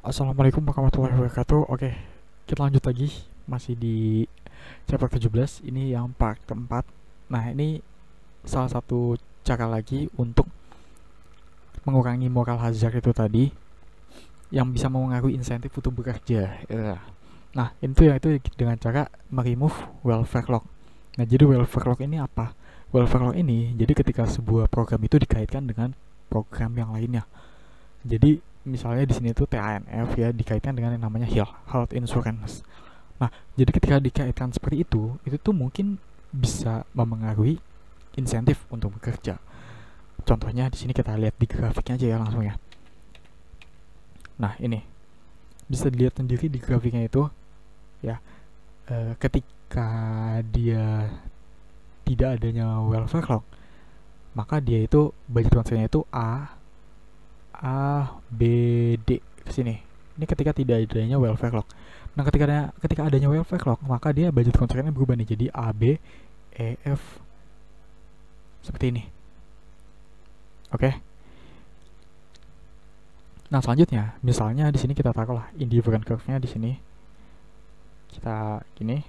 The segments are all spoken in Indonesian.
Assalamualaikum warahmatullahi wabarakatuh. Oke, kita lanjut lagi. Masih di chapter 17. Ini yang part keempat. Nah, ini salah satu cara lagi untuk mengurangi moral hazard itu tadi, yang bisa mempengaruhi insentif untuk bekerja. Nah, itu dengan cara meremove welfare lock. Nah, jadi welfare lock ini apa? Welfare lock ini jadi ketika sebuah program itu dikaitkan dengan program yang lainnya. Jadi misalnya di sini tuh TANF ya dikaitkan dengan yang namanya health insurance. Nah, jadi ketika dikaitkan seperti itu tuh mungkin bisa mempengaruhi insentif untuk bekerja. Contohnya di sini kita lihat di grafiknya aja ya langsung ya. Nah, ini bisa dilihat sendiri di grafiknya itu ya, ketika dia tidak adanya welfare lock, maka dia itu budget constraint-nya itu A, B, D ke sini. Ini ketika tidak adanya welfare lock. Nah, ketika adanya welfare lock, maka dia budget constraint-nya berubah nih jadi A, B, E, F seperti ini. Oke. Nah, selanjutnya, misalnya di sini kita taruhlah indifferent curve-nya di sini. Kita gini.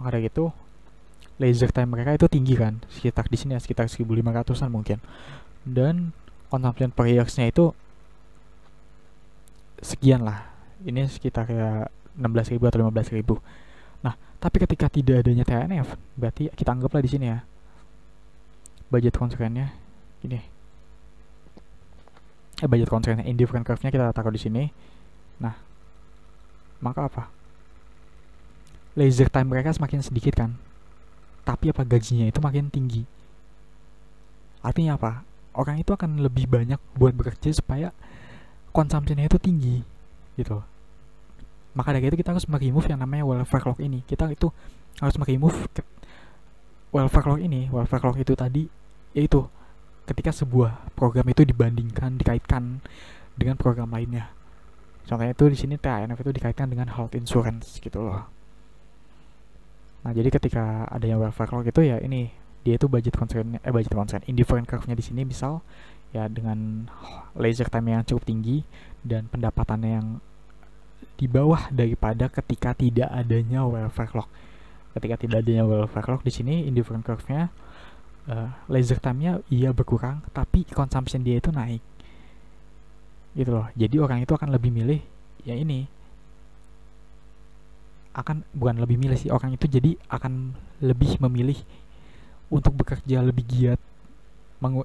Maka dari itu laser time mereka itu tinggi kan, sekitar di sini ya, sekitar 1500-an mungkin. Dan consumption per years-nya itu sekian lah. Ini sekitar ya 16.000 atau 15.000. Nah, tapi ketika tidak adanya TNF, berarti kita anggaplah di sini ya. Budget constraint-nya gini. Budget constraint-nya indifferent curve-nya kita taruh di sini. Nah, maka apa? Laser time mereka semakin sedikit kan. Tapi apa gajinya itu makin tinggi. Artinya apa? Orang itu akan lebih banyak buat bekerja supaya consumption-nya itu tinggi gitu. Maka dari itu kita harus remove yang namanya welfare lock ini. Kita itu harus remove welfare lock ini. Welfare lock itu tadi yaitu ketika sebuah program itu dikaitkan dengan program lainnya. Contohnya itu di sini TANF itu dikaitkan dengan health insurance gitu loh. Nah, jadi ketika adanya welfare lock itu ya ini dia itu budget constraint indifferent curve-nya di sini misal ya dengan laser time yang cukup tinggi dan pendapatannya yang di bawah daripada ketika tidak adanya welfare lock. Ketika tidak adanya welfare lock di sini indifferent curve-nya laser time-nya iya berkurang tapi consumption dia itu naik. Gitu loh. Jadi orang itu akan lebih milih ya ini. Bukan lebih milih sih, orang itu jadi akan lebih memilih untuk bekerja lebih giat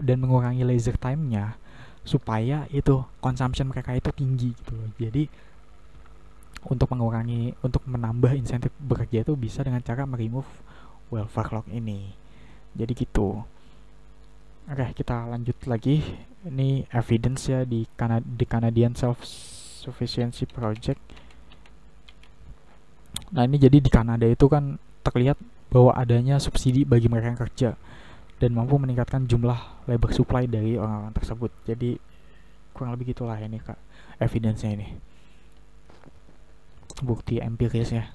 dan mengurangi laser time-nya supaya itu consumption mereka itu tinggi gitu loh. Jadi untuk menambah insentif bekerja itu bisa dengan cara meremove welfare lock ini. Jadi gitu. Oke, kita lanjut lagi. Ini evidence ya di Canadian Self Sufficiency Project. Nah, ini jadi di Kanada itu kan terlihat bahwa adanya subsidi bagi mereka yang kerja dan mampu meningkatkan jumlah labor supply dari orang-orang tersebut. Jadi kurang lebih gitulah ini Kak, evidence-nya ini. Bukti empirisnya.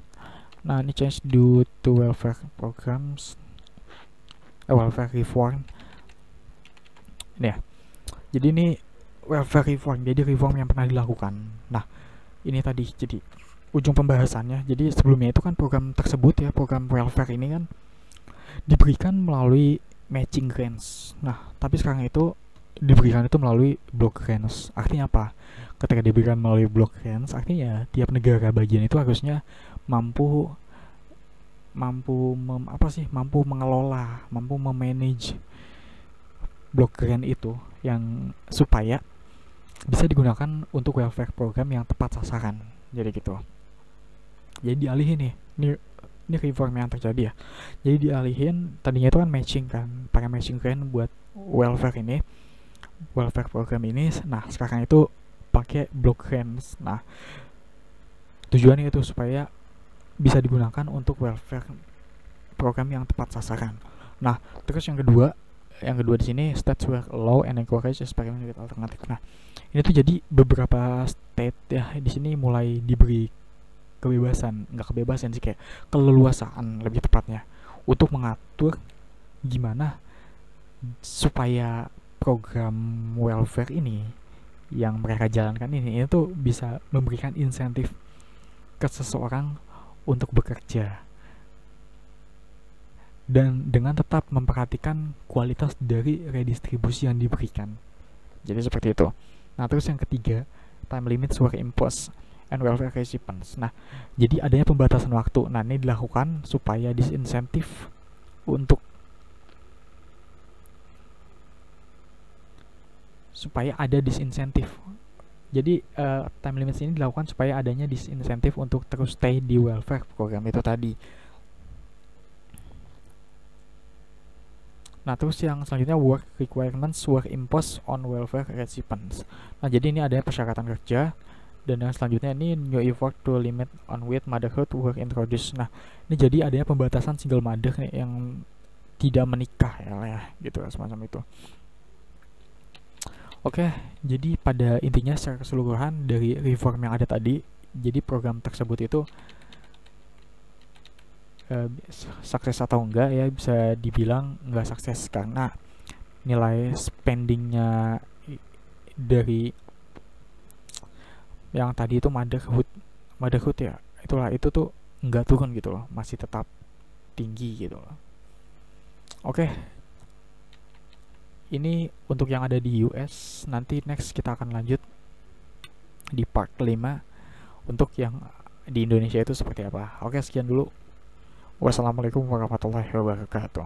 Nah, ini change due to welfare programs, welfare reform. Ini ya. Jadi ini welfare reform, jadi reform yang pernah dilakukan. Nah, ini tadi jadi ujung pembahasannya. Jadi sebelumnya itu kan program tersebut ya, program welfare ini kan diberikan melalui matching grants. Nah, tapi sekarang itu diberikan itu melalui block grants. Artinya apa? Ketika diberikan melalui block grants, artinya tiap negara bagian itu harusnya mampu mengelola, mampu memanage block grant itu yang supaya bisa digunakan untuk welfare program yang tepat sasaran. Jadi gitu. Jadi dialihin nih. Ini reform yang terjadi ya. Jadi dialihin, tadinya itu kan matching kan, pakai matching grant buat welfare program ini. Nah, sekarang itu pakai block grants. Nah, tujuannya itu supaya bisa digunakan untuk welfare program yang tepat sasaran. Nah, terus yang kedua di sini states will allow and encourage eksperimen with alternatif. Nah, ini tuh jadi beberapa state ya di sini mulai diberi nggak kebebasan sih, kayak keleluasaan lebih tepatnya untuk mengatur gimana supaya program welfare ini yang mereka jalankan ini tuh bisa memberikan insentif ke seseorang untuk bekerja dan dengan tetap memperhatikan kualitas dari redistribusi yang diberikan. Jadi seperti itu. Nah, terus yang ketiga, time limits were imposed and welfare recipients. Nah, jadi adanya pembatasan waktu. Nah, ini dilakukan supaya disinsentif untuk supaya ada disinsentif. Jadi time limits ini dilakukan supaya adanya disinsentif untuk terus stay di welfare program itu tadi. Nah, terus yang selanjutnya work requirements were imposed on welfare recipients. Nah, jadi ini ada persyaratan kerja, dan yang selanjutnya ini new effort to limit unwed motherhood were introduced. Nah, ini jadi adanya pembatasan single mother nih, yang tidak menikah ya gitu, semacam itu. Oke, jadi pada intinya secara keseluruhan dari reform yang ada tadi, jadi program tersebut itu sukses atau enggak ya, bisa dibilang enggak sukses karena nilai spendingnya dari yang tadi itu motherhood ya, itu tuh enggak turun gitu loh, masih tetap tinggi gitu loh. Oke, ini untuk yang ada di US. Nanti next kita akan lanjut di part 5 untuk yang di Indonesia itu seperti apa. Oke, sekian dulu. Wassalamualaikum warahmatullahi wabarakatuh.